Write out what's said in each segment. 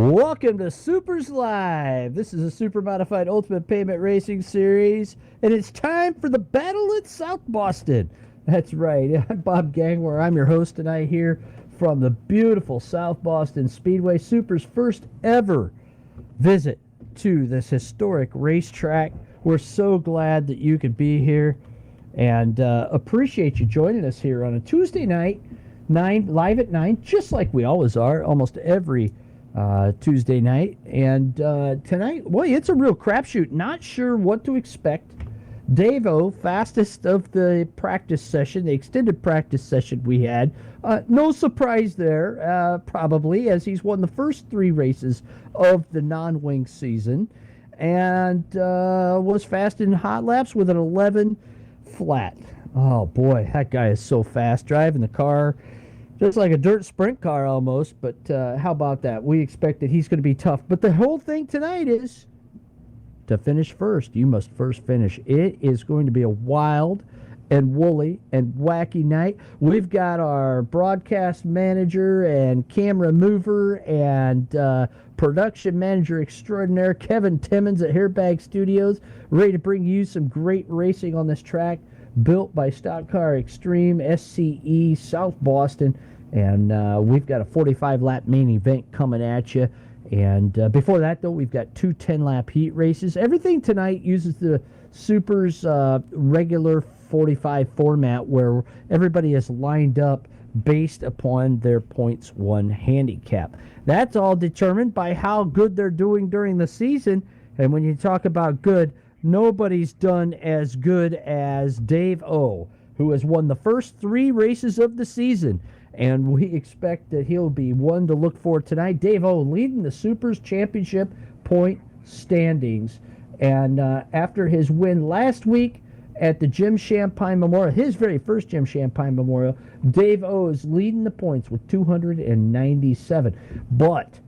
Welcome to SUPRS Live. This is a Super Modified Ultimate Payment Racing Series, and it's time for the battle at South Boston. That's right. I'm Bob Gangler. I'm your host tonight here from the beautiful South Boston Speedway. SUPR's first ever visit to this historic racetrack. We're so glad that you could be here and appreciate you joining us here on a Tuesday night, live at 9, just like we always are, almost every Tuesday night. And tonight, boy, it's a real crapshoot. Not sure what to expect. Dave-O, fastest of the practice session, the extended practice session we had. No surprise there, probably, as he's won the first 3 races of the non-wing season and was fast in hot laps with an 11 flat. Oh, boy, that guy is so fast driving the car. Just like a dirt sprint car almost, but how about that? We expect that he's going to be tough. But the whole thing tonight is to finish first. You must first finish. It is going to be a wild and woolly and wacky night. We've got our broadcast manager and camera mover and production manager extraordinaire, Kevin Timmons at Hairbag Studios, ready to bring you some great racing on this track, built by Stock Car Extreme, SCE, South Boston. And we've got a 45-lap main event coming at you. And before that, though, we've got 2 10-lap heat races. Everything tonight uses the SUPR's regular 45 format where everybody is lined up based upon their points won handicap. That's all determined by how good they're doing during the season. And when you talk about good, nobody's done as good as Dave-O, who has won the first 3 races of the season. And we expect that he'll be one to look for tonight. Dave-O leading the SUPR's championship point standings. And after his win last week at the Jim Champagne Memorial, his very first Jim Champagne Memorial, Dave-O is leading the points with 297. But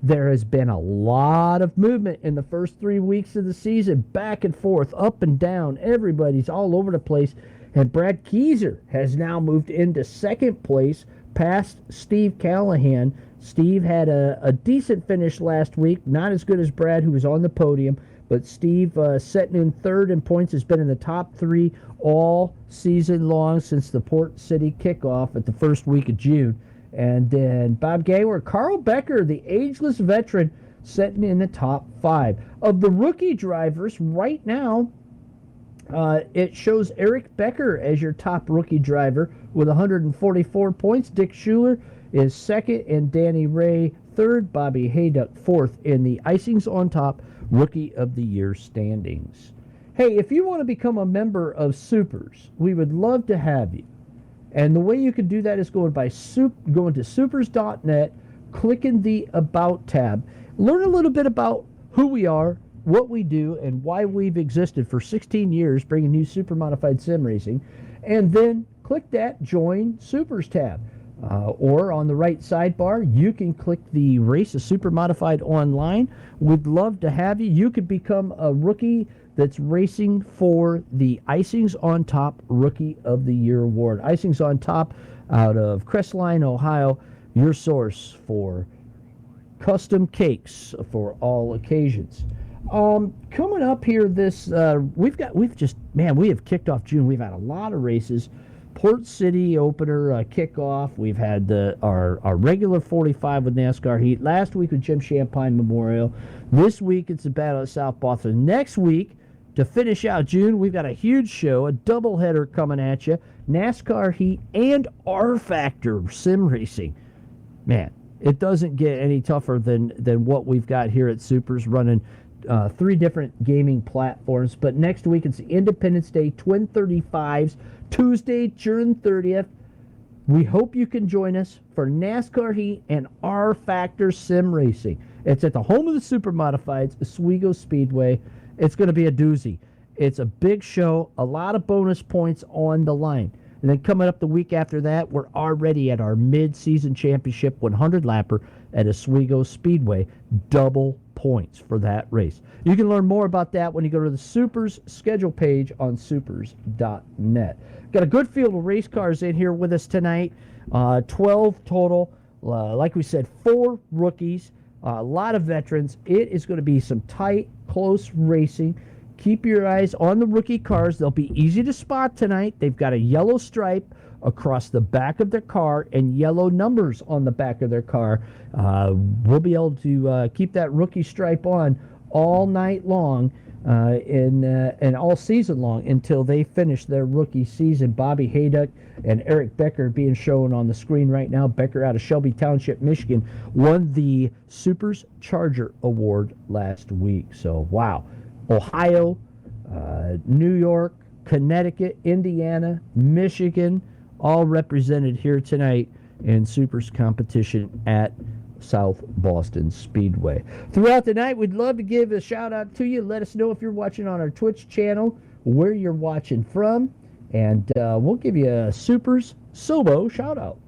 there has been a lot of movement in the first 3 weeks of the season, back and forth, up and down. Everybody's all over the place. And Brad Keyser has now moved into second place past Steve Callahan. Steve had a decent finish last week, not as good as Brad, who was on the podium, but Steve setting in third in points, has been in the top 3 all season long since the Port City kickoff at the first week of June. And then Bob Gangler, Carl Becker, the ageless veteran, setting in the top 5. Of the rookie drivers right now, it shows Eric Becker as your top rookie driver with 144 points. Dick Schuler is second, and Danny Ray third. Bobby Hayduck fourth in the Icings on Top Rookie of the Year standings. Hey, if you want to become a member of SUPRS, we would love to have you. And the way you can do that is going to supers.net, clicking the About tab. Learn a little bit about who we are, what we do, and why we've existed for 16 years, bringing new super modified sim racing, and then click that Join SUPRS tab. Or on the right sidebar, you can click the Race a Super Modified online. We'd love to have you. You could become a rookie that's racing for the Icings on Top Rookie of the Year award. Icings on Top out of Crestline, Ohio, your source for custom cakes for all occasions. Coming up here, we have kicked off June. We've had a lot of races. Port City opener kickoff. We've had our regular 45 with NASCAR Heat. Last week with Jim Champagne Memorial. This week it's the Battle at South Boston. Next week, to finish out June, we've got a huge show, a doubleheader coming at you. NASCAR Heat and R-Factor sim racing. Man, it doesn't get any tougher than what we've got here at SUPRS, running 3 different gaming platforms. But next week it's Independence Day Twin 35s, Tuesday, June 30th. We hope you can join us for NASCAR Heat and R-Factor sim racing. It's at the home of the Super Modifieds, Oswego Speedway. It's going to be a doozy. It's a big show, a lot of bonus points on the line. And then coming up the week after that, we're already at our mid-season championship 100-lapper at Oswego Speedway. Double points for that race. You can learn more about that when you go to the SUPRS schedule page on supers.net. Got a good field of race cars in here with us tonight. 12 total. Like we said, 4 rookies. A lot of veterans. It is going to be some tight, close racing. Keep your eyes on the rookie cars. They'll be easy to spot tonight. They've got a yellow stripe across the back of their car and yellow numbers on the back of their car. We'll be able to keep that rookie stripe on all night long and all season long until they finish their rookie season. Bobby Hayduck and Eric Becker being shown on the screen right now. Becker out of Shelby Township, Michigan, won the SUPRS Charger Award last week. So, wow. Ohio, New York, Connecticut, Indiana, Michigan, all represented here tonight in SUPRS competition at South Boston Speedway. Throughout the night, we'd love to give a shout out to you. Let us know if you're watching on our Twitch channel, where you're watching from, and we'll give you a SUPRS Sobo shout out.